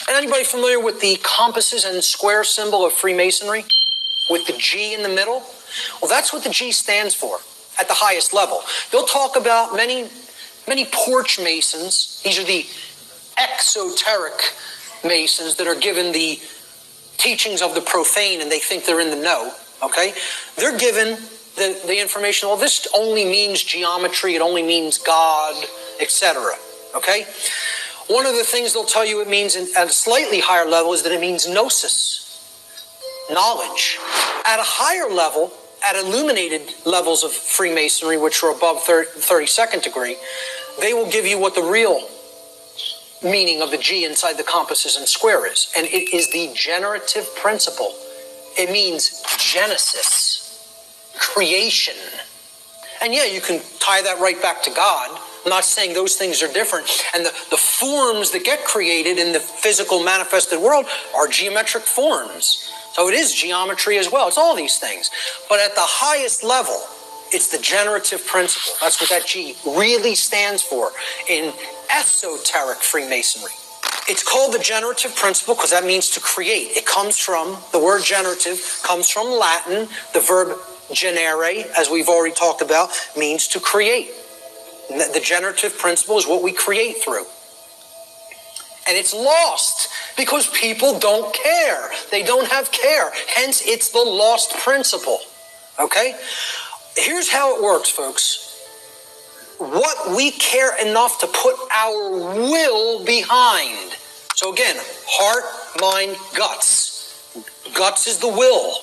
Anybody familiar with the compasses and square symbol of Freemasonry? With the G in the middle? Well, that's what the G stands for at the highest level. They'll talk about many porch masons. These are the exoteric masons that are given the teachings of the profane and they think they're in the know, okay? They're given the information, well, this only means geometry, it only means God, etc., okay? One of the things they'll tell you it means at a slightly higher level is that it means gnosis, knowledge. At a higher level, at illuminated levels of Freemasonry, which are above 32nd degree, they will give you what the real meaning of the G inside the compasses and square is. And it is the generative principle. It means Genesis, creation. And yeah, you can tie that right back to God. I'm not saying those things are different. And the forms that get created in the physical manifested world are geometric forms. So it is geometry as well. It's all these things. But at the highest level, it's the generative principle. That's what that G really stands for in esoteric Freemasonry. It's called the generative principle because that means to create. It comes from, the word generative comes from Latin. The verb generare, as we've already talked about, means to create. The generative principle is what we create through. And it's lost because people don't care. They don't have care. Hence, it's the lost principle. Okay? Here's how it works, folks. What we care enough to put our will behind. So again, heart, mind, guts. Guts is the will,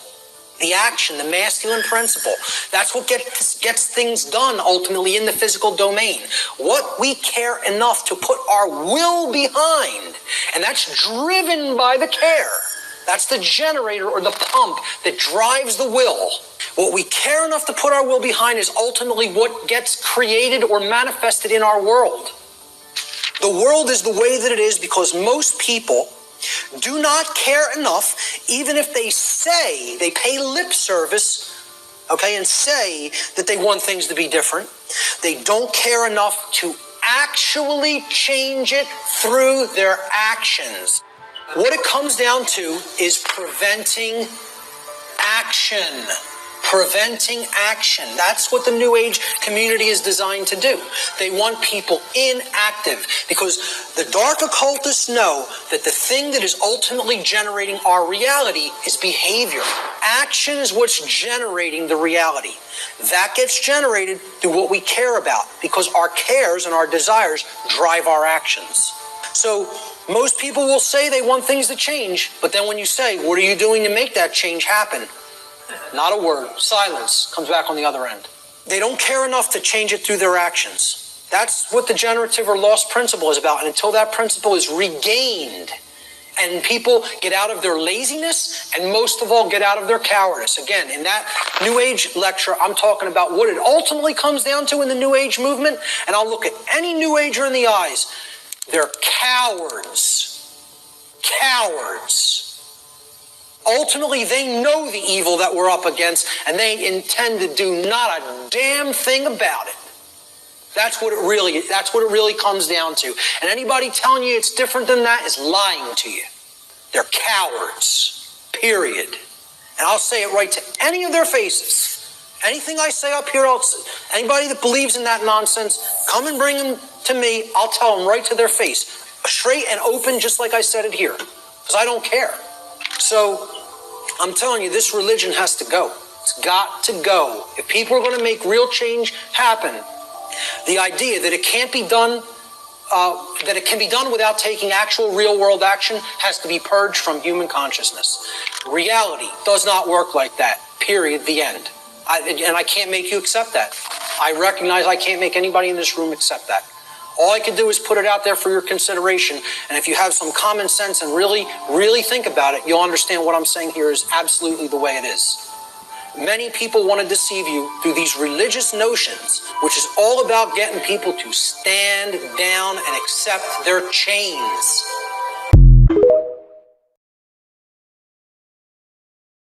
the action, the masculine principle. That's what gets things done ultimately in the physical domain. What we care enough to put our will behind, and that's driven by the care. That's the generator or the pump that drives the will. What we care enough to put our will behind is ultimately what gets created or manifested in our world. The world is the way that it is because most people do not care enough, even if they say, they pay lip service, okay, and say that they want things to be different. They don't care enough to actually change it through their actions. What it comes down to is preventing action. Preventing action. That's what the New Age community is designed to do. They want people inactive because the dark occultists know that the thing that is ultimately generating our reality is behavior. Action is what's generating the reality. That gets generated through what we care about because our cares and our desires drive our actions. So most people will say they want things to change, but then when you say, what are you doing to make that change happen? Not a word. Silence comes back on the other end. They don't care enough to change it through their actions. That's what the generative or lost principle is about. And until that principle is regained and people get out of their laziness and most of all get out of their cowardice. Again, in that New Age lecture, I'm talking about what it ultimately comes down to in the New Age movement. And I'll look at any New Ager in the eyes. They're cowards. Cowards. Ultimately, they know the evil that we're up against, and they intend to do not a damn thing about it. That's what it really comes down to. And anybody telling you it's different than that is lying to you. They're cowards, period. And I'll say it right to any of their faces. Anything I say up here, anybody that believes in that nonsense, come and bring them to me. I'll tell them right to their face. Straight and open, just like I said it here. Because I don't care. So, I'm telling you, this religion has to go. It's got to go. If people are going to make real change happen, the idea that it can't be done, that it can be done without taking actual real-world action has to be purged from human consciousness. Reality does not work like that. Period. The end. And I can't make you accept that. I recognize I can't make anybody in this room accept that. All I can do is put it out there for your consideration. And if you have some common sense and really, really think about it, you'll understand what I'm saying here is absolutely the way it is. Many people want to deceive you through these religious notions, which is all about getting people to stand down and accept their chains.